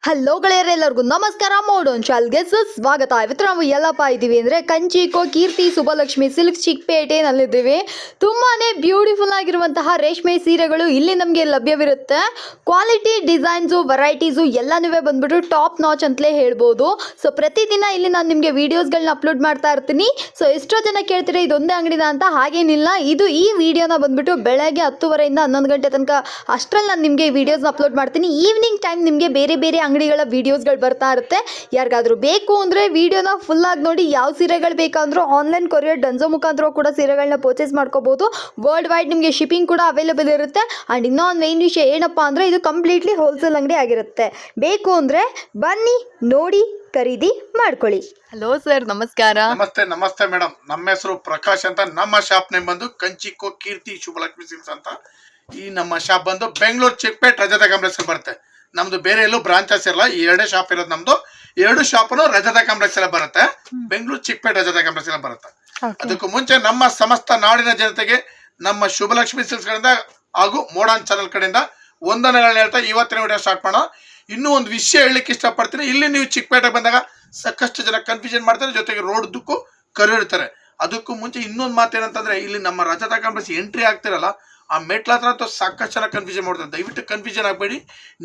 Hello ಗೆಳೆಯರೆ, ಎಲ್ಲರಿಗೂ ನಮಸ್ಕಾರ. ಮೋಡೋನ್ ಚಾಲ್ಗೆ ಸ್ವಾಗತ. ಇವತ್ತು ನಾವು ಎಲ್ಲಪ್ಪ ಇದ್ದೀವಿ ಅಂದರೆ ಕಂಚಿಕೋ ಕೀರ್ತಿ ಸುಬ್ಬಲಕ್ಷ್ಮಿ ಸಿಲ್ಕ್ ಚಿಕ್ಕಪೇಟೆನಲ್ಲಿದ್ದೀವಿ. ತುಂಬಾ ಬ್ಯೂಟಿಫುಲ್ ಆಗಿರುವಂತಹ ರೇಷ್ಮೆ ಸೀರೆಗಳು ಇಲ್ಲಿ ನಮಗೆ ಲಭ್ಯವಿರುತ್ತೆ. ಕ್ವಾಲಿಟಿ, ಡಿಸೈನ್ಸು, ವೆರೈಟೀಸು ಎಲ್ಲನೂ ಬಂದ್ಬಿಟ್ಟು ಟಾಪ್ ನಾಚ್ ಅಂತಲೇ ಹೇಳ್ಬೋದು. ಸೊ ಪ್ರತಿದಿನ ಇಲ್ಲಿ ನಾನು ನಿಮಗೆ ವೀಡಿಯೋಸ್ಗಳನ್ನ ಅಪ್ಲೋಡ್ ಮಾಡ್ತಾ ಇರ್ತೀನಿ. ಸೊ ಎಷ್ಟೋ ಜನ ಕೇಳ್ತೀರಾ ಇದೊಂದೇ ಅಂಗಡಿನ ಅಂತ. ಹಾಗೇನಿಲ್ಲ, ಈ ವಿಡಿಯೋನ ಬಂದ್ಬಿಟ್ಟು ಬೆಳಗ್ಗೆ 10:30 ಇಂದ 11 ಗಂಟೆ ತನಕ ಅಷ್ಟರಲ್ಲಿ ನಾನು ನಿಮಗೆ ಈ ವಿಡಿಯೋಸ್ನ ಅಪ್ಲೋಡ್ ಮಾಡ್ತೀನಿ. ಈವ್ನಿಂಗ್ ಟೈಮ್ ನಿಮಗೆ ಬೇರೆ ಬೇರೆ ಅಂಗಡಿಗಳ ವಿಡಿಯೋಸ್ಗಳು ಬರ್ತಾ ಇರುತ್ತೆ. ಯಾರಿಗಾದ್ರೂ ಬೇಕು ಅಂದರೆ ವಿಡಿಯೋನ ಫುಲ್ ಆಗಿ ನೋಡಿ. ಯಾವ ಸೀರೆಗಳು ಬೇಕಂದ್ರೂ ಆನ್ಲೈನ್ ಕೊರಿಯರ್ ಡನ್ಸೋ ಮುಖಾಂತರ ಕೂಡ ಸೀರೆಗಳನ್ನ ಪರ್ಚೇಸ್ ಮಾಡ್ಕೋಬಹುದು. ವರ್ಲ್ಡ್ ವೈಡ್ ನಿಮಗೆ ಶಿಪ್ಪಿಂಗ್ ಕೂಡ ಅವೈಲೇಬಲ್ ಇರುತ್ತೆ. ಆ್ಯಂಡ್ ಇನ್ನೊಂದು ಮೇನ್ ವಿಷಯ ಏನಪ್ಪ ಅಂದರೆ ಇದು ಕಂಪ್ಲೀಟ್ಲಿ ಹೋಲ್ಸೇಲ್ ಅಂಗಡಿ ಆಗಿರುತ್ತೆ. ಬೇಕು ಅಂದರೆ ಬನ್ನಿ, ನೋಡಿ, ಖರೀದಿ ಮಾಡ್ಕೊಳ್ಳಿ. ಹಲೋ ಸರ್, ನಮಸ್ಕಾರ. ನಮಸ್ತೆ ಮೇಡಮ್. ನಮ್ಮ ಹೆಸರು ಪ್ರಕಾಶ್ ಅಂತ. ನಮ್ಮ ಶಾಪ್ ನೇಮ್ ಬಂದು ಕಂಚಿಕೋ ಕೀರ್ತಿ ಶುಭಲಕ್ಷ್ಮಿ ಸಿಲ್ಕ್ಸ್ ಅಂತ. ಈ ನಮ್ಮ ಶಾಪ್ ಬಂದು ಬೆಂಗಳೂರು ಚಿಕ್ಕಪೇಟೆ ರಜತ ಕಾಂಪ್ಲೆಕ್ಸ್ ಬರುತ್ತೆ. ನಮ್ದು ಬೇರೆ ಎಲ್ಲೂ ಬ್ರಾಂಚಸ್ ಇರಲ್ಲ. ಈ ಎರಡೇ ಶಾಪ್ ಇರೋದು ನಮ್ದು. ಎರಡು ಶಾಪ್ನು ರಜತ ಕಾಂಪ್ಲೆಕ್ಸ್ ಎಲ್ಲ ಬರುತ್ತೆ. ಬೆಂಗಳೂರು ಚಿಕ್ಕಪೇಟೆ ರಜತ ಕಾಂಪ್ಲೆಕ್ಸ್ ಎಲ್ಲ ಬರುತ್ತೆ. ಅದಕ್ಕೂ ಮುಂಚೆ ನಮ್ಮ ಸಮಸ್ತ ನಾಡಿನ ಜನತೆಗೆ ನಮ್ಮ ಶುಭಲಕ್ಷ್ಮಿ ಸಿಲ್ಕ್ಸ್ ಕಡೆಯಿಂದ ಹಾಗೂ ಮೋಡಾನ್ ಚಾನಲ್ ಕಡೆಯಿಂದ ವಂದನೆಗಳನ್ನ ಹೇಳ್ತಾ ಇವತ್ತಿನ ವಿಡಿಯೋ ಸ್ಟಾರ್ಟ್ ಮಾಡೋಣ. ಇನ್ನೂ ಒಂದು ವಿಷಯ ಹೇಳಲಿಕ್ಕೆ ಇಷ್ಟಪಡ್ತೀನಿ. ಇಲ್ಲಿ ನೀವು ಚಿಕ್ಕಪೇಟೆ ಬಂದಾಗ ಸಾಕಷ್ಟು ಜನ ಕನ್ಫ್ಯೂಷನ್ ಮಾಡ್ತಾರೆ, ಜೊತೆಗೆ ರೋಡ್ದಕ್ಕೂ ಕರೆಯಿರ್ತಾರೆ. ಅದಕ್ಕೂ ಮುಂಚೆ ಇನ್ನೊಂದು ಮಾತೇನಂತಂದ್ರೆ, ಇಲ್ಲಿ ನಮ್ಮ ರಜತ ಕಾಂಪ್ಲೆಕ್ಸ್ ಎಂಟ್ರಿ ಆಗ್ತಿರಲ್ಲ, ಆ ಮೆಟ್ಲ ಹತ್ರ ಅಂತೂ ಸಾಕಷ್ಟು ಜನ ಕನ್ಫ್ಯೂಷನ್ ಮಾಡ್ತಾರೆ. ದಯವಿಟ್ಟು ಕನ್ಫ್ಯೂಷನ್ ಆಗಬೇಡಿ.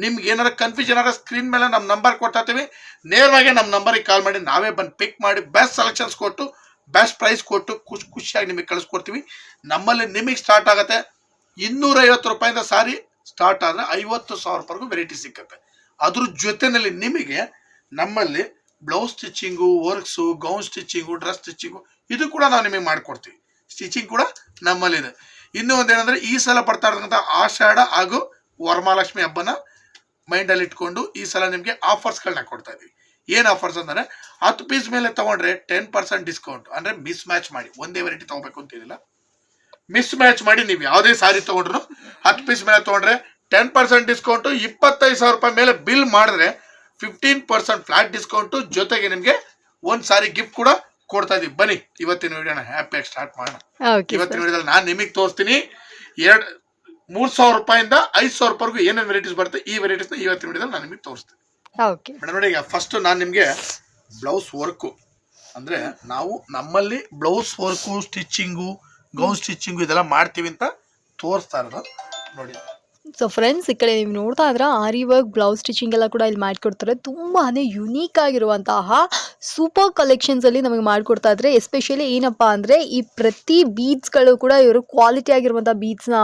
ನಿಮ್ಗೆ ಏನಾರ ಕನ್ಫ್ಯೂಷನ್ ಆದ್ರೆ ಸ್ಕ್ರೀನ್ ಮೇಲೆ ನಮ್ಮ ನಂಬರ್ ಕೊಡ್ತಾ ಇರ್ತೀವಿ. ನೇರವಾಗಿ ನಮ್ಮ ನಂಬರಿಗೆ ಕಾಲ್ ಮಾಡಿ ನಾವೇ ಬಂದು ಪಿಕ್ ಮಾಡಿ ಬೆಸ್ಟ್ ಸೆಲೆಕ್ಷನ್ಸ್ ಕೊಟ್ಟು ಬೆಸ್ಟ್ ಪ್ರೈಸ್ ಕೊಟ್ಟು ಖುಷಿಯಾಗಿ ನಿಮಗೆ ಕಳಿಸ್ಕೊಡ್ತೀವಿ. ನಮ್ಮಲ್ಲಿ ನಿಮಗೆ ಸ್ಟಾರ್ಟ್ ಆಗುತ್ತೆ 250 ರೂಪಾಯಿಂದ ಸಾರಿ ಸ್ಟಾರ್ಟ್ ಆದರೆ 50,000 ರೂಪಾಯಿಗೂ ವೆರೈಟಿ ಸಿಕ್ಕತ್ತೆ. ಅದ್ರ ಜೊತೆಯಲ್ಲಿ ನಿಮಗೆ ನಮ್ಮಲ್ಲಿ blouse stitching, works, gown stitching, dress stitching ಇದು ಕೂಡ ನಾವು ನಿಮಗೆ ಮಾಡಿಕೊಡ್ತೀವಿ. ಸ್ಟಿಚಿಂಗ್ ಕೂಡ ನಮ್ಮಲ್ಲಿದೆ. ಇನ್ನೂ ಒಂದೇನೆಂದರೆ, ಈ ಸಲ ಬರ್ತಾ ಇರ್ತಕ್ಕಂಥ ಆಷಾಢ ಹಾಗೂ ವರಮಹಾಲಕ್ಷ್ಮಿ ಹಬ್ಬನ ಮೈಂಡಲ್ಲಿ ಇಟ್ಕೊಂಡು ಈ ಸಲ ನಿಮಗೆ ಆಫರ್ಸ್ಗಳನ್ನ ಕೊಡ್ತಾ ಇದ್ದೀವಿ. ಏನು ಆಫರ್ಸ್ ಅಂದರೆ, 10 ಪೀಸ್ ಮೇಲೆ ತೊಗೊಂಡ್ರೆ 10% ಡಿಸ್ಕೌಂಟ್. ಅಂದರೆ ಮಿಸ್ ಮ್ಯಾಚ್ ಮಾಡಿ, ಒಂದೇ ವೆರೈಟಿ ತೊಗೋಬೇಕು ಅಂತಿರಲಿಲ್ಲ. ಮಿಸ್ ಮ್ಯಾಚ್ ಮಾಡಿ ನೀವು ಯಾವುದೇ ಸಾರಿ ತೊಗೊಂಡ್ರು 10 ಪೀಸ್ ಮೇಲೆ ತೊಗೊಂಡ್ರೆ 10% ಡಿಸ್ಕೌಂಟು. 25,000 ರೂಪಾಯಿ ಮೇಲೆ ಬಿಲ್ ಮಾಡಿದ್ರೆ 15% ಫ್ಲಾಟ್ ಡಿಸ್ಕೌಂಟು. ಜೊತೆಗೆ ನಿಮಗೆ ಒಂದು ಸಾರಿ ಗಿಫ್ಟ್ ಕೂಡ ಕೊಡ್ತಾ ಇದೀವಿ. ಬನ್ನಿ ಇವತ್ತಿನ ವಿಡಿಯೋನ ಹ್ಯಾಪಿಯಾಗಿ ಸ್ಟಾರ್ಟ್ ಮಾಡೋಣ. ಇವತ್ತಿನ ವಿಡಿಯೋದಲ್ಲಿ ನಾನು ನಿಮಗೆ ತೋರಿಸ್ತೀನಿ 3,000 ರೂಪಾಯಿಂದ 5,000 ರೂಪಾಯಿಗೂ ಏನೇನು ವೆರೈಟೀಸ್ ಬರುತ್ತೆ. ಈ ವೆರೈಟೀಸ್ನ ಇವತ್ತಿನ ವಿಡಿಯೋದಲ್ಲಿ ನಾನು ನಿಮಗೆ ತೋರಿಸ್ತೀನಿ. ಮೇಡಮ್ ನೋಡಿ, ಈಗ ಫಸ್ಟ್ ನಾನು ನಿಮಗೆ ಬ್ಲೌಸ್ ವರ್ಕು ಅಂದರೆ, ನಾವು ನಮ್ಮಲ್ಲಿ blouse work, stitching, gown stitching ಇದೆಲ್ಲ ಮಾಡ್ತೀವಿ ಅಂತ ತೋರಿಸ್ತಾ ಇರೋದು ನೋಡಿ. ಸೊ ಫ್ರೆಂಡ್ಸ್, ಈ ಕಡೆ ನೀವು ನೋಡ್ತಾ ಇದ್ರೆ ಆರಿ ವರ್ಕ್, ಬ್ಲೌಸ್ ಸ್ಟಿಚಿಂಗ್ ಎಲ್ಲ ಕೂಡ ಇಲ್ಲಿ ಮಾಡಿಕೊಡ್ತಾರೆ. ತುಂಬಾ ಯುನೀಕ್ ಆಗಿರುವಂತಹ ಸೂಪರ್ ಕಲೆಕ್ಷನ್ಸಲ್ಲಿ ನಮಗೆ ಮಾಡಿಕೊಡ್ತಾ ಇದ್ರೆ. ಎಸ್ಪೆಷಲಿ ಏನಪ್ಪ ಅಂದರೆ, ಈ ಪ್ರತಿ ಬೀಡ್ಸ್ಗಳು ಕೂಡ ಇವರು ಕ್ವಾಲಿಟಿ ಆಗಿರುವಂಥ ಬೀಡ್ಸ್ನ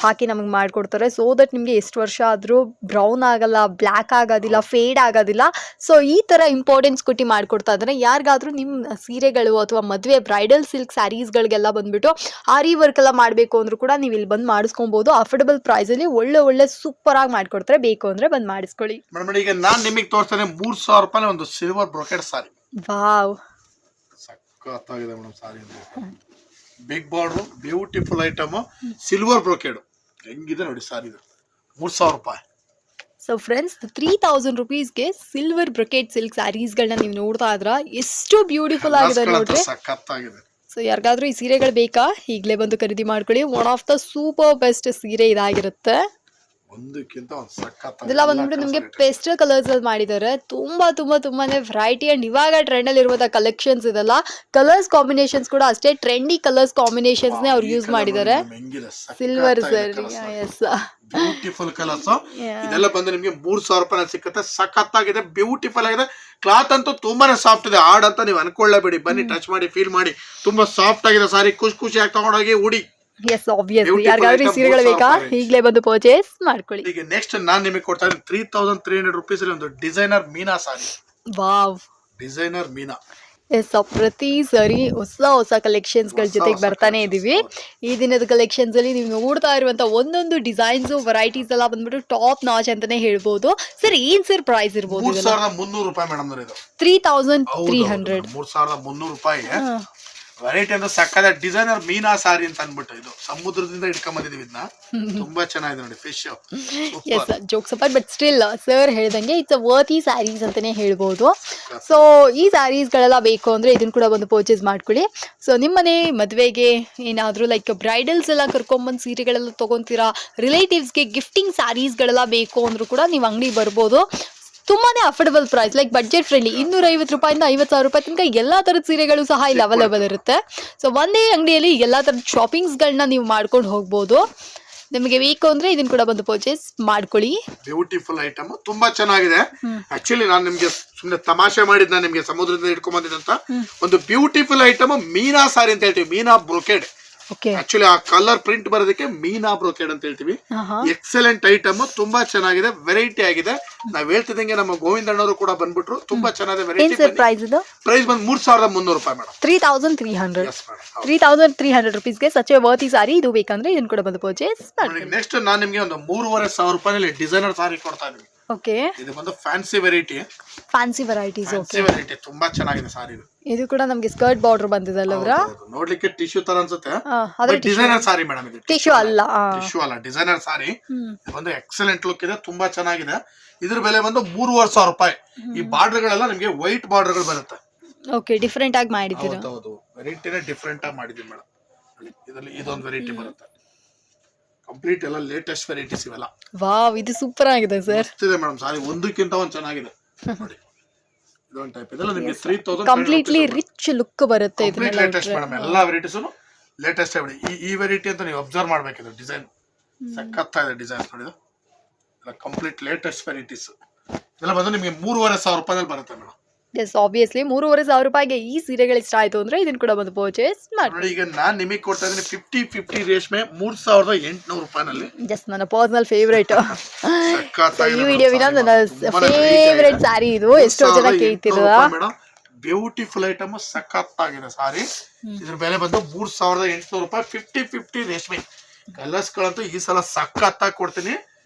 ಹಾಕಿ ನಮಗೆ ಮಾಡಿಕೊಡ್ತಾರೆ. ಸೊ ದಟ್ ನಿಮಗೆ ಎಷ್ಟು ವರ್ಷ ಆದರೂ ಬ್ರೌನ್ ಆಗಲ್ಲ, ಬ್ಲ್ಯಾಕ್ ಆಗೋದಿಲ್ಲ, ಫೇಡ್ ಆಗೋದಿಲ್ಲ. ಸೊ ಈ ಥರ ಇಂಪಾರ್ಟೆನ್ಸ್ ಕೊಟ್ಟು ಮಾಡಿಕೊಡ್ತಾ ಇದ್ದಾರೆ. ಯಾರಿಗಾದ್ರೂ ನಿಮ್ಮ ಸೀರೆಗಳು ಅಥವಾ ಮದುವೆ ಬ್ರೈಡಲ್ ಸಿಲ್ಕ್ ಸ್ಯಾರೀಸ್ಗಳಿಗೆಲ್ಲ ಬಂದುಬಿಟ್ಟು ಆರಿ ವರ್ಕ್ ಎಲ್ಲ ಮಾಡಬೇಕು ಅಂದರೂ ಕೂಡ ನೀವು ಇಲ್ಲಿ ಬಂದು ಮಾಡಿಸ್ಕೊಬೋದು. ಅಫೋರ್ಡಬಲ್ ಪ್ರೈಸಲ್ಲಿ ಒಳ್ಳೆ ಸೂಪರ್ ಆಗಿ ಮಾಡ್ಕೊಡ್ತಾರೆ. ಬೇಕು ಅಂದ್ರೆ ಬಂದ್ ಮಾಡಿಸ್ಕೊಳ್ಳಿ. ಮೇಡಮ್ ಈಗ ನಾನು ನಿಮಗೆ ತೋರಿಸ್ತೇನೆ 3,000 ರೂಪಾಯಿ ಒಂದು ಸಿಲ್ವರ್ ಬ್ರೊಕೆಟ್ ಸಾರಿ. ವಾವ್, ಸಕ್ಕತ್ತಾಗಿದೆ madam sari. Big border, beautiful item, silver brocade ಹೆಂಗಿದೆ ನೋಡಿ ಸಾರಿ. 3,000 ರೂಪಾಯಿ. ಸೊ ಫ್ರೆಂಡ್ಸ್, 3,000 ರುಪೀಸ್ಗೆ ಸಿಲ್ವರ್ ಬ್ರೊಕೆಟ್ ಸಿಲ್ಕ್ ಸ್ಯಾರೀಸ್ಗಳನ್ನ ನೀವು ನೋಡ್ತಾ ಇದ್ರ ಎಷ್ಟು ಬ್ಯೂಟಿಫುಲ್ ಆಗಿದೆ ನೋಡ್ರಿ. ಸಕ್ಕತ್ತಾಗಿದೆ. ಸೊ ಯಾರಿಗಾದ್ರೂ ಈ ಸೀರೆಗಳು ಬೇಕಾ, ಈಗಲೇ ಬಂದು ಖರೀದಿ ಮಾಡ್ಕೊಳ್ಳಿ. One of the super best ಸೀರೆ ಇದಾಗಿರುತ್ತೆ. ಒಂದಕ್ಕಿಂತ ಒಂದು ಸಕ್ಕತ್ತಾಗಿದೆ. ಇದೆಲ್ಲ ಬಂದ್ಬಿಟ್ಟು ನಿಮಗೆ ಪೇಸ್ಟಲ್ ಕಲರ್ಸ್ ಅಲ್ಲಿ ಮಾಡಿದ್ದಾರೆ. ತುಂಬಾನೇ ವೆರೈಟಿ ಅಂಡ್ ಇವಾಗ ಟ್ರೆಂಡ್ ಅಲ್ಲಿ ಇರುವಂತಹ ಕಲೆಕ್ಷನ್ಸ್ ಇದೆಲ್ಲ. ಕಲರ್ಸ್ ಕಾಂಬಿನೇಷನ್ಸ್ ಕೂಡ ಅಷ್ಟೇ ಟ್ರೆಂಡಿ ಕಲರ್ಸ್ ಕಾಂಬಿನೇಷನ್ಸ್ ನೇ ಅವ್ರು ಯೂಸ್ ಮಾಡಿದ್ದಾರೆ. ಸಿಲ್ವರ್ ಸರಿ, ಎಸ್, ಬ್ಯೂಟಿಫುಲ್ ಕಲರ್ಸ್. ಇದೆಲ್ಲ ಬಂದು ನಿಮಗೆ 3,000 ರೂಪಾಯಿ ಸಿಕ್ಕುತ್ತೆ. ಸಖತ್ತಾಗಿದೆ, ಬ್ಯೂಟಿಫುಲ್ ಆಗಿದೆ. ಕ್ಲಾತ್ ಅಂತೂ ತುಂಬಾನೇ ಸಾಫ್ಟ್ ಇದೆ. ಹಾರ್ಡ್ ಅಂತ ನೀವು ಅನ್ಕೊಳ್ಳೇಬೇಡಿ. ಬನ್ನಿ ಟಚ್ ಮಾಡಿ ಫೀಲ್ ಮಾಡಿ. ತುಂಬಾ ಸಾಫ್ಟ್ ಆಗಿದೆ ಸಾರಿ. ಖುಷಿಯಾಗಿ ತಗೊಂಡೋಗಿ ಉಡಿ. ಎಸ್, ಆಬ್ವಿಯಸ್ಲಿ ಯಾರಿಗಾದ್ರೂ ಈ ಸೀರೆಗಳು ಬೇಕಾ ಈಗಲೇ ಬಂದು ಪರ್ಚೇಸ್ ಮಾಡ್ಕೊಳ್ಳಿ. ಈಗ ನೆಕ್ಸ್ಟ್ ನಾನು ನಿಮಗೆ ಕೊಡ್ತಾ ಇದ್ದೀನಿ 3,300 ರೂಪೀಸ್ ಅಲ್ಲಿ ಒಂದು ಡಿಸೈನರ್ ಮೀನಾ ಸಾರಿ. ವಾವ್, ಡಿಸೈನರ್ ಮೀನಾ. ಎಸ್, ಪ್ರತಿ ಸರಿ ಹೊಸ ಕಲೆಕ್ಷನ್ಸ್ಗಳ ಜೊತೆಗೆ ಬರ್ತಾನೆ ಇದೀವಿ. ಈ ದಿನದ ಕಲೆಕ್ಷನ್ಸ್ ಅಲ್ಲಿ ನೀವು ನೋಡ್ತಾ ಇರುವಂತ ಒಂದೊಂದು ಡಿಸೈನ್ಸ್, ವೆರೈಟೀಸ್ ಎಲ್ಲ ಬಂದ್ಬಿಟ್ಟು ಟಾಪ್ ನಾಚ್ ಅಂತಾನೆ ಹೇಳ್ಬೋದು. ಸರ್ ಏನ್ ಸರ್ ಪ್ರೈಸ್ ಇರ್ಬೋದು? 3,300 ರೂಪಾಯಿ ಮೇಡಮ್. 3,300. 3,300 ರೂಪಾಯಿ ವೆರೈಟಿ ಅಂದ್ರೆ ಸಕ್ಕದ ಡಿಸೈನರ್ ಮೀನಾ ಸಾರಿ ಅಂತ ಅನ್ಬಿಟ್ಟು ಇದು ಸಮುದ್ರದಿಂದ ಇಟ್ಕೊಂಬಂದಿದೀವಿ. ಇದನ್ನ ತುಂಬಾ ಚೆನ್ನಾಗಿದೆ ನೋಡಿ. Fish. Yes, jokes apart, but still sir ಹೇಳ್ದಂಗೆ ಇಟ್ಸ್ ಅ ವರ್ತಿ ಸ್ಯಾರೀಸ್ ಅಂತಾನೆ ಹೇಳ್ಬೋದು. ಸೊ ಈ ಸ್ಯಾರೀಸ್ಗಳೆಲ್ಲ ಬೇಕು ಅಂದ್ರೆ ಇದನ್ನ ಕೂಡ ಬಂದು ಪರ್ಚೇಸ್ ಮಾಡ್ಕೊಳ್ಳಿ. ಸೊ ನಿಮ್ಮನೆ ಮದುವೆಗೆ ಏನಾದರೂ ಲೈಕ್ ಬ್ರೈಡಲ್ಸ್ ಎಲ್ಲ ಕರ್ಕೊಂಡ್ಬಂದು ಸೀರೆಗಳೆಲ್ಲ ತೊಗೊತೀರಾ, ರಿಲೇಟಿವ್ಸ್ಗೆ ಗಿಫ್ಟಿಂಗ್ ಸ್ಯಾರೀಸ್ಗಳೆಲ್ಲ ಬೇಕು ಅಂದರೂ ಕೂಡ ನೀವು ಅಂಗಡಿ ಬರ್ಬೋದು. ತುಂಬಾನೇ affordable price, like budget friendly. 250 ರೂಪಾಯಿಂದ 50,000 ರೂಪಾಯಿ ತನಕ ಎಲ್ಲಾ ತರದ ಸೀರೆಗಳು ಸಹ ಇಲ್ಲಿ ಅವೈಲೇಬಲ್ ಇರುತ್ತೆ. ಸೊ ಒಂದೇ ಅಂಗಡಿಯಲ್ಲಿ ಎಲ್ಲಾ ತರದ ಶಾಪಿಂಗ್ಸ್ಗಳನ್ನ ನೀವು ಮಾಡ್ಕೊಂಡು ಹೋಗ್ಬೋದು. ನಿಮಗೆ ಬೇಕು ಅಂದ್ರೆ ಇದನ್ನ ಕೂಡ ಬಂದು ಪರ್ಚೇಸ್ ಮಾಡ್ಕೊಳ್ಳಿ. ಬ್ಯೂಟಿಫುಲ್ ಐಟಮ್, ತುಂಬಾ ಚೆನ್ನಾಗಿದೆ. ಆಕ್ಚುಲಿ ನಾನು ನಿಮ್ಗೆ ಸುಮ್ಮನೆ ತಮಾಷೆ ಮಾಡಿದ್, ನಾನು ನಿಮ್ಗೆ ಸಮುದ್ರದಿಂದ ಇಟ್ಕೊಂಡ್ ಬಂದಿದ್ದಂತ ಒಂದು ಬ್ಯೂಟಿಫುಲ್ ಐಟಮ್ ಮೀನಾ ಸಾರಿ ಅಂತ ಹೇಳ್ತೀವಿ, ಮೀನಾ ಬ್ರೊಕೇಡ್. ಓಕೆ, ಆಕ್ಚುಲಿ ಆ ಕಲರ್ ಪ್ರಿಂಟ್ ಬರೋದಕ್ಕೆ ಮೀನಾ ಬ್ರೊಕೇಡ್ ಅಂತ ಹೇಳ್ತೀವಿ. ಎಕ್ಸಲೆಂಟ್ ಐಟಮ್, ತುಂಬಾ ಚೆನ್ನಾಗಿದೆ, ವೆರೈಟಿ ಆಗಿದೆ. ನಾವ್ ಹೇಳ್ತಿದಂಗೆ ನಮ್ಮ ಗೋವಿಂದಣ್ಣವರು ಕೂಡ ಬಂದ್ಬಿಟ್ರು. ತುಂಬಾ ಚೆನ್ನಾಗಿದೆ ವೆರೈಟಿ. ಪ್ರೈಸ್ ಇದು ಪ್ರೈಸ್ ಬಂದು 3,300 ರೂಪಾಯಿ ಮೇಡಮ್. 3,300 3,300 ರುಪೀಸ್ಗೆ ಸಚ್ ಎ ವರ್ತಿ ಸಾರಿ. ಇದು ಬೇಕಂದ್ರೆ ಇದನ್ನ ಕೂಡ ಬಂದು ಪರ್ಚೇಸ್ ಮಾಡಿ. ನೆಕ್ಸ್ಟ್ ನಾನು ನಿಮ್ಗೆ ಒಂದು 3,500 ರೂಪಾಯಿನಲ್ಲಿ ಡಿಸೈನರ್ ಸಾರಿ ಕೊಡ್ತಾ ಇದೀವಿ. ಓಕೆ, ಇದು ಬಂದು fancy variety. Fancy varieties. Okay, variety ತುಂಬಾ ಚೆನ್ನಾಗಿದೆ ಸಾರಿ. ಇದು ಕೂಡ ನಮಗೆ ಸ್ಕರ್ಟ್ ಬಾರ್ಡರ್ ಬಂದಿದೆ ಅವರ. ನೋಡ್ಲಿಕ್ಕೆ ಟಿಶ್ಯೂ ತರ ಅನ್ಸುತ್ತೆ, ಡಿಸೈನರ್ ಸಾರಿ ಮೇಡಮ್. ಇದು ಟಿಶ್ಯೂ ಅಲ್ಲ, ಡಿಸೈನರ್ ಸಾರಿ. ಒಂದು ಎಕ್ಸಲೆಂಟ್ ಲುಕ್ ಇದೆ, ತುಂಬಾ ಚೆನ್ನಾಗಿದೆ. ಇದ್ರ ಬೆಲೆ ಬಂದು 3,500 ರೂಪಾಯಿ. ಈ ಬಾರ್ಡರ್ ಗಳೆಲ್ಲ ನಿಮಗೆ ವೈಟ್ ಬಾರ್ಡರ್ ಗಳು ಬರುತ್ತೆ. ಓಕೆ, ಡಿಫರೆಂಟ್ ಆಗಿ ಮಾಡಿದ್ದೀರಾ. ಹೌದು, ವೆರೈಟಿನೇ ಡಿಫರೆಂಟ್ ಆಗಿ ಮಾಡಿದೀವಿ ಮೇಡಮ್. ಇದರಲ್ಲಿ ಇದೊಂದು ವೆರೈಟಿ ಬರುತ್ತೆ. ಕಂಪ್ಲೀಟ್ ಎಲ್ಲ ಲೇಟೆಸ್ಟ್ ವೆರೈಟೀಸ್ ಇವೆಲ್ಲ. ವಾವ್, ಇದು ಸೂಪರ್ ಆಗಿದೆ ಸರ್. ಇದೆ ಮೇಡಮ್ ಸಾರಿ, ಒಂದಕ್ಕಿಂತ ಒಂದು ಚೆನ್ನಾಗಿದೆ ನೋಡಿ. ಇದೊಂದು ಟೈಪ್ ಇದೆಲ್ಲ ನಿಮಗೆ 3,000 ಕಂಪ್ಲೀಟ್ಲಿ ರಿಚ್ ಲುಕ್ ಬರುತ್ತೆ. ಇದನ್ನ ಲೇಟೆಸ್ಟ್ ಮೇಡಮ್, ಎಲ್ಲಾ ವೆರೈಟೀಸ್ ಲೇಟೆಸ್ಟ್ ಆಗಿದೆ. ಈ ವೆರೈಟಿ ಅಂತ ನೀವು ಅಬ್ಸರ್ವ್ ಮಾಡ್ಬೇಕಿದೆ. ಡಿಸೈನ್ ಸಖತ್ತಾಗಿದೆ, ಡಿಸೈನ್ ನೋಡಿ. ಕಂಪ್ಲೀಟ್ ಲೇಟೆಸ್ಟ್ ವೆರೈಟೀಸ್ ಇದೆಲ್ಲ ಬಂದು ನಿಮಗೆ 3,500 ರೂಪಾಯಿನಲ್ಲಿ ಬರುತ್ತೆ ಮೇಡಮ್. ಎಸ್, ಆಬ್ವಿಯಸ್ಲಿ 3,500 ರೂಪಾಯಿಗೆ ಈ ಸೀರೆಗಳು ಇಷ್ಟ ಆಯ್ತು ಅಂದ್ರೆ ಇದನ್ನ ಕೂಡ ಬಂದು ಪರ್ಚೇಸ್ ಮಾಡಿ. ನೋಡಿ, ಈಗ ನಾನು ನಿಮಗೆ ಕೊಡ್ತಾ ಇದ್ದೀನಿ 50 ರೇಷ್ಮೆ 3,800 ರೂಪಾಯಿನಲ್ಲಿ. ಜಸ್ಟ್ ನನ್ನ ಪರ್ಸನಲ್ ಫೇವರೇಟ್. ಈ ವಿಡಿಯೋವಿನ ನನ್ನ ಫೇವರೇಟ್ ಸಾರಿ ಇದು. ಎಷ್ಟೋ ಜನ ಕೇಳ್ತಿರೋದಾ ಮೇಡಮ್. ಬ್ಯೂಟಿಫುಲ್ ಐಟಮ್, ಸಖತ್ತಾಗಿದೆ ಸಾರಿ. ಇದ್ರ ಬೆಲೆ ಬಂದು 3,800 ರೂಪಾಯಿ. 50 ರೇಷ್ಮೆ ಕಲರ್ಸ್ ಗಳಂತೂ ಈ ಸಲ ಸಖತ್ತಾಗಿ ಕೊಡ್ತೀನಿ.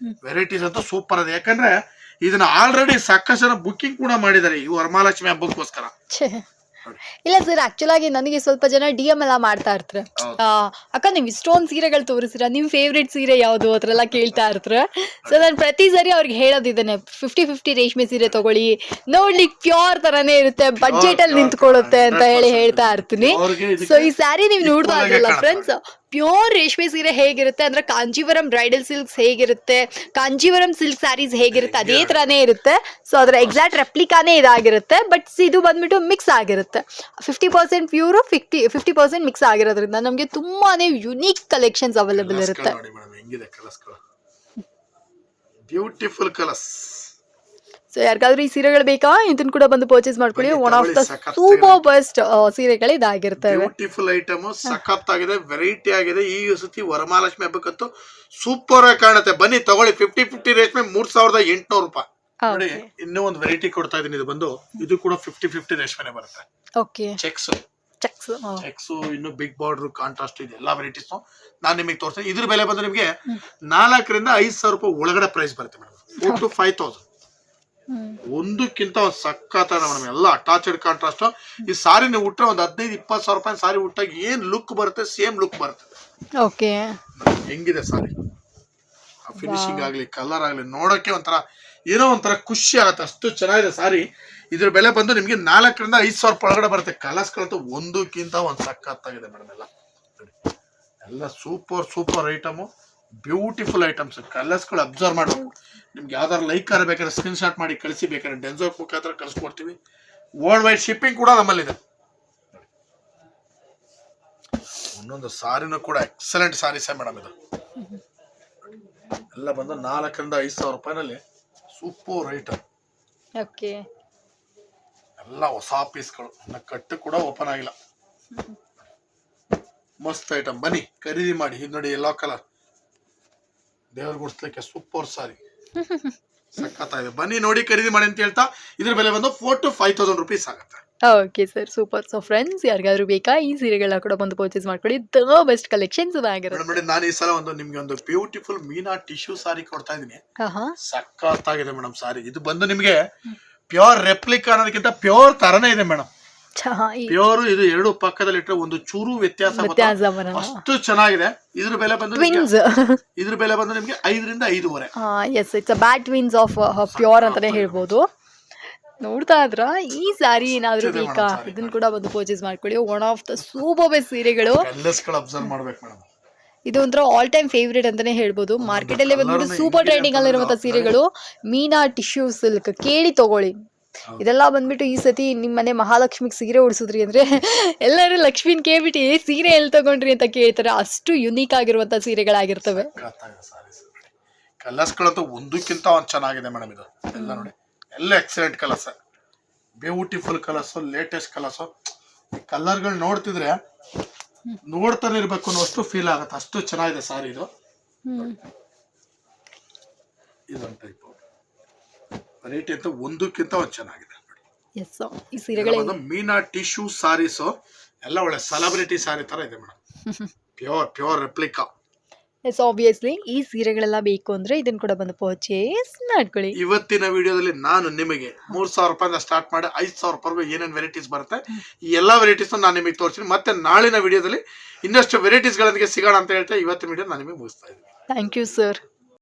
ವೆರೈಟೀಸ್ ಅಂತೂ ಸೂಪರ್ ಇದೆ. ಯಾಕಂದ್ರೆ ಇದನ್ನ ಆಲ್ರೆಡಿ ಸಾಕಷ್ಟು ಜನ ಬುಕ್ಕಿಂಗ್ ಕೂಡ ಮಾಡಿದ್ದಾರೆ ಈ ವರಮಹಾಲಕ್ಷ್ಮಿ ಹಬ್ಬಕ್ಕೋಸ್ಕರ. ಇಲ್ಲ ಸರ್, ಆಕ್ಚುಲ್ ಆಗಿ ನನಗೆ ಸ್ವಲ್ಪ ಜನ DM ಎಲ್ಲ ಮಾಡ್ತಾ ಇರ್ತಾರೆ, ಅಕ್ಕ ನೀವು ಇಷ್ಟೊಂದು ಸೀರೆಗಳು ತೋರಿಸ್ತೀರಾ, ನಿಮ್ ಫೇವ್ರೇಟ್ ಸೀರೆ ಯಾವ್ದು ಅದ್ರೆಲ್ಲ ಕೇಳ್ತಾ ಇರ್ತಾರೆ. ಸೊ ನಾನು ಪ್ರತಿ ಸರಿ ಅವ್ರಿಗೆ ಹೇಳೋದಿದ್ದೇನೆ, 50 ರೇಷ್ಮೆ ಸೀರೆ ತಗೊಳ್ಳಿ, ನೋಡ್ಲಿಕ್ಕೆ ಪ್ಯೂರ್ ತರಾನೇ ಇರುತ್ತೆ, ಬಡ್ಜೆಟ್ ಅಲ್ಲಿ ನಿಂತ್ಕೊಳ್ಳುತ್ತೆ ಅಂತ ಹೇಳ್ತಾ ಇರ್ತೀನಿ. ಸೊ ಈ ಸ್ಯಾರಿ ನೀವು ನೋಡ್ತಾ ಇದ್ರಲ್ಲ ಫ್ರೆಂಡ್ಸ್, ಪ್ಯೂರ್ ರೇಷ್ಮೆ ಸೀರೆ ಹೇಗಿರುತ್ತೆ ಅಂದ್ರೆ ಕಾಂಜೀವರಂ ಬ್ರೈಡಲ್ ಸಿಲ್ಕ್ಸ್ ಹೇಗಿರುತ್ತೆ, ಕಾಂಜೀವರಂ ಸಿಲ್ಕ್ ಸ್ಯಾರೀಸ್ ಹೇಗಿರುತ್ತೆ ಅದೇ ತರಾನೇ ಇರುತ್ತೆ. ಸೊ ಅದರ ಎಕ್ಸಾಕ್ಟ್ ರೆಪ್ಲಿಕಾನೇ ಇದಾಗಿರುತ್ತೆ. ಬಟ್ ಇದು ಬಂದ್ಬಿಟ್ಟು ಮಿಕ್ಸ್ ಆಗಿರುತ್ತೆ. 50% ಪ್ಯೂರು, 50% ಮಿಕ್ಸ್ ಆಗಿರೋದ್ರಿಂದ ನಮಗೆ ತುಂಬಾನೇ ಯುನೀಕ್ ಕಲೆಕ್ಷನ್ಸ್ ಅವೈಲೇಬಲ್ ಇರುತ್ತೆ. Beautiful colours. ಸೊ ಯಾರಿಗಾದ್ರೂ ಈ ಸೀರೆಗಳು ಬೇಕಾ, ಇದನ್ನ ಕೂಡ ಬಂದು ಪರ್ಚೇಸ್ ಮಾಡ್ಕೊಳ್ಳಿ. One of the super best ಸೀರೆಗಳು ಇದಾಗಿರ್ತವೆ. ಬ್ಯೂಟಿಫುಲ್ ಐಟಮ್, ಸಖತ್ತಾಗಿದೆ, ವೆರೈಟಿ ಆಗಿದೆ. ಈ ಸತಿ ವರಮಹಾಲಕ್ಷ್ಮಿ ಹಬ್ಬಕ್ಕಂತೂ ಸೂಪರ್ ಆಗಿ ಕಾಣುತ್ತೆ. ಬನ್ನಿ ತಗೊಳ್ಳಿ. 50 ರೇಷ್ಮೆ 3,800 ರೂಪಾಯಿ. ನೋಡಿ, ಇನ್ನೂ ಒಂದು ವೆರೈಟಿ ಕೊಡ್ತಾ ಇದೀನಿ. ಇದು ಬಂದು ಇದು ಕೂಡ 50 ರೇಷ್ಮೆನೆ ಬರುತ್ತೆ. ಓಕೆ, ಚೆಕ್ಸ್ ಇನ್ನು ಬಿಗ್ ಬಾರ್ಡರ್ ಕಾಂಟ್ರಾಸ್ಟ್ ಇದೆ. ಎಲ್ಲಾ ವೆರೈಟೀಸ್ ನಾನು ನಿಮಗೆ ತೋರಿಸ್ತೀನಿ. ಇದ್ರ ಬೆಲೆ ಬಂದು ನಿಮಗೆ 4,000 ರಿಂದ 5,000 ರೂಪಾಯಿ ಒಳಗಡೆ ಪ್ರೈಸ್ ಬರುತ್ತೆ ಮೇಡಮ್. 4,000 to 5,000. ಒಂದಕ್ಕಿಂತ ಒಂದು ಸಖತ್ತಾದ ಮೇಡಮ್. ಎಲ್ಲ ಅಟ್ಯಾಚ್ಡ್ ಕಾಂಟ್ರಾಸ್ಟ್. ಈ ಸಾರಿ ನೀವು ಉಟ್ರೆ ಒಂದು 15-20,000 ರೂಪಾಯಿ ಸಾರಿ ಉಟ್ಟಾಗ ಏನ್ ಲುಕ್ ಬರುತ್ತೆ, ಸೇಮ್ ಲುಕ್ ಬರುತ್ತೆ. ಓಕೆ, ಹೆಂಗಿದೆ ಸಾರಿ, ಫಿನಿಶಿಂಗ್ ಆಗ್ಲಿ, ಕಲರ್ ಆಗ್ಲಿ, ನೋಡಕ್ಕೆ ಒಂಥರ ಏನೋ ಒಂಥರ ಖುಷಿ ಆಗತ್ತೆ. ಅಷ್ಟು ಚೆನ್ನಾಗಿದೆ ಸಾರಿ. ಇದ್ರ ಬೆಲೆ ಬಂದು ನಿಮ್ಗೆ 4,000 ರಿಂದ 5,000 ರೂಪಾಯಿ ಒಳಗಡೆ ಬರುತ್ತೆ. ಕಲರ್ಸ್ ಗಳಂತೂ ಒಂದಕ್ಕಿಂತ ಒಂದು ಸಖತ್ತಾಗಿದೆ ಮೇಡಮ್. ಎಲ್ಲ super item, beautiful items. Colours ಗಳು ಅಬ್ಸರ್ವ್ ಮಾಡಬೇಕು. ನಿಮ್ಗೆ ಯಾವ್ದಾರು ಲೈಕ್ ಬೇಕಾದ್ರೆ ಸ್ಕ್ರೀನ್ ಶಾಟ್ ಮಾಡಿ ಕಳಿಸಿ. ಬೇಕಾದ್ರೆ ಡೆನ್ಸೋ ಮುಖಾಂತರ ಕಳಿಸ್ಕೊಡ್ತೀವಿ. ವರ್ಲ್ಡ್ ವೈಡ್ ಶಿಪ್ಪಿಂಗ್ ಕೂಡ ನಮ್ಮಲ್ಲಿದೆ. ಒಂದೊಂದು ಸಾರಿನೂ ಕೂಡ ಎಕ್ಸಲೆಂಟ್ ಸಾರೀಸ್ ಮೇಡಮ್. ಇದು ಎಲ್ಲ ಬಂದು 4,000 ರಿಂದ 5,000 ರೂಪಾಯಿನಲ್ಲಿ ಸೂಪರ್ ಐಟಮ್. ಎಲ್ಲ ಹೊಸ ಪೀಸ್ಗಳು, ಕಟ್ಟು ಕೂಡ ಓಪನ್ ಆಗಿಲ್ಲ. ಮಸ್ತ್ ಐಟಮ್. ಬನ್ನಿ ಖರೀದಿ ಮಾಡಿ. ಇದು ನೋಡಿ, ಎಲ್ಲೋ ಕಲರ್ ದೇವ್ರ ಗುಡಿಸ್ಲಿಕ್ಕೆ ಸೂಪರ್ ಸಾರಿ, ಸಖತ್ತಾಗಿದೆ. ಬನ್ನಿ ನೋಡಿ, ಖರೀದಿ ಮಾಡಿ ಅಂತ ಹೇಳ್ತಾ ಇದ್ರ ಬೆಲೆ ಬಂದು 4,000 to 5,000 ರೂಪೀಸ್ ಆಗುತ್ತೆ. Okay sir, super. So friends, ಯಾರಿಗಾದ್ರೂ ಬೇಕಾ ಈ ಸೀರೆಗಳನ್ನ ಕೂಡ ಬಂದು ಪರ್ಚೇಸ್ ಮಾಡ್ಕೊಳ್ಳಿ. ದ ಬೆಸ್ಟ್ ಕಲೆಕ್ಷನ್ಸ್ ಆಗಿರುತ್ತೆ. ಮೇಡಮ್, ನಾನು ಈ ಸಲ ನಿಮ್ಗೆ ಒಂದು ಬ್ಯೂಟಿಫುಲ್ ಮೀನಾ ಟಿಶ್ಯೂ ಸಾರಿ ಕೊಡ್ತಾ ಇದೀನಿ. ಸಖತ್ತಾಗಿದೆ ಮೇಡಮ್ ಸಾರಿ. ಇದು ಬಂದು ನಿಮ್ಗೆ ಪ್ಯೂರ್ ರೆಪ್ಲಿಕಾ ಅನ್ನೋದಕ್ಕಿಂತ ಪ್ಯೂರ್ ತರನೇ ಇದೆ ಮೇಡಮ್. ಪ್ಯೂರ್ ಇದು ಎರಡು ಪಕ್ಕದಲ್ಲಿ ಇಟ್ಟರೆ ಒಂದು ಚೂರು ವ್ಯತ್ಯಾಸ ಅಷ್ಟು ಚೆನ್ನಾಗಿದೆ. ಇದ್ರ ಬೆಲೆ ಬಂದು ನಿಮ್ಗೆ 5,000 ರಿಂದ 5,500. Yes, it's a bad twins of pure ಅಂತಾನೆ ಹೇಳ್ಬೋದು. ನೋಡ್ತಾ ಇದ್ರ ಈ ಸಾರಿ ಏನಾದ್ರೂ ಬೇಕಾ, ಇದನ್ನ ಕೂಡ ಬಂದು ಪರ್ಚೇಸ್ ಮಾಡ್ಕೊಳ್ಳಿ. One of the super best ಸೀರೆಗಳು. ಅಬ್ಸರ್ವ್ ಮಾಡ್ಬೇಕು ಮೇಡಮ್. ಇದು ಒಂಥರ ಆಲ್ ಟೈಮ್ ಫೇವ್ರೇಟ್ ಅಂತಾನೆ ಹೇಳ್ಬೋದು. ಮಾರ್ಕೆಟ್ ಅಲ್ಲಿ ಬಂದ್ಬಿಟ್ಟು colourನ ಸೂಪರ್ ಹೆಂಗಿದೆ ಟ್ರೆಂಡಿಂಗ್ ಅಲ್ಲಿರುವಂತ ಅಂತಂದ್ರೆ ಸೀರೆಗಳು ಮೀನಾ ಟಿಶ್ಯೂ ಸಿಲ್ಕ್ ಕೇಳಿ ತಗೊಳ್ಳಿ. ಇದೆಲ್ಲ ಬಂದ್ಬಿಟ್ಟು ಈ ಸತಿ ನಿಮ್ಮ ಮನೆ ಮಹಾಲಕ್ಷ್ಮಿಗೆ ಸೀರೆ ಉಡ್ಸಿದ್ರಿ ಅಂದ್ರೆ ಎಲ್ಲರೂ ಲಕ್ಷ್ಮಿನ್ ಕೇಳ್ಬಿಟ್ಟು ಸೀರೆ ಎಲ್ಲಿ ತಗೊಂಡ್ರಿ ಅಂತ ಕೇಳ್ತಾರೆ. ಅಷ್ಟು ಯುನೀಕ್ ಆಗಿರುವಂತ ಸೀರೆಗಳಾಗಿರ್ತವೆ. ಕಲರ್ಸ್ಗಳಂತೂ ಒಂದಕ್ಕಿಂತ ಒಂದು ಚೆನ್ನಾಗಿದೆ ಮೇಡಮ್. ಇದು ಎಲ್ಲ ನೋಡಿ, ಎಲ್ಲ excellent colours, beautiful colours, latest colours. ಕಲರ್ಗಳು ನೋಡ್ತಿದ್ರೆ ನೋಡ್ತಾನೆ ಇರ್ಬೇಕು ಅನ್ನೋಷ್ಟು ಫೀಲ್ ಆಗುತ್ತೆ, ಅಷ್ಟು ಚೆನ್ನಾಗಿದೆ ಸಾರಿ ಇದು. ಇದೊಂದು ಟೈಪ್ ವೆರೈಟಿ ಅಂತ ಒಂದಕ್ಕಿಂತ ಒಂದು ಚೆನ್ನಾಗಿದೆ. ಎಸ್, ಈ ಸೀರೆಗಳು ಮೀನಾ ಟಿಶ್ಯೂ ಸಾರೀಸ್ ಎಲ್ಲ ಒಳ್ಳೆ ಸೆಲೆಬ್ರಿಟಿ ಸಾರಿ ತರ ಇದೆ madam. Pure replica. Yes, obviously ಈ ಸೀರೆಗಳೆಲ್ಲ ಬೇಕು ಅಂದ್ರೆ ಇದನ್ನ ಕೂಡ ಬಂದು ಪರ್ಚೇಸ್ ಮಾಡ್ಕೊಳ್ಳಿ. ಇವತ್ತಿನ ವಿಡಿಯೋದಲ್ಲಿ ನಾನು ನಿಮಗೆ 3,000 ರೂಪಾಯಿಂದ ಸ್ಟಾರ್ಟ್ ಮಾಡಿ 5,000 ರೂಪಾಯಿ ಏನೇನು ವೆರೈಟೀಸ್ ಬರುತ್ತೆ ಈ ಎಲ್ಲ ವೆರೈಟೀಸ್ ನಾನು ನಿಮಗೆ ತೋರಿಸ್ತೀನಿ. ಮತ್ತೆ ನಾಳಿನ ವಿಡಿಯೋದಲ್ಲಿ ಇನ್ನಷ್ಟು ವೆರೈಟೀಸ್ ಗಳೊಂದಿಗೆ ಸಿಗೋಣ ಅಂತ ಹೇಳ್ತಾ ಇವತ್ತಿನ ವಿಡಿಯೋ ನಾನು ನಿಮಗೆ ಮುಗಿಸ್ತಾ ಇದ್ದೀನಿ. Thank you sir.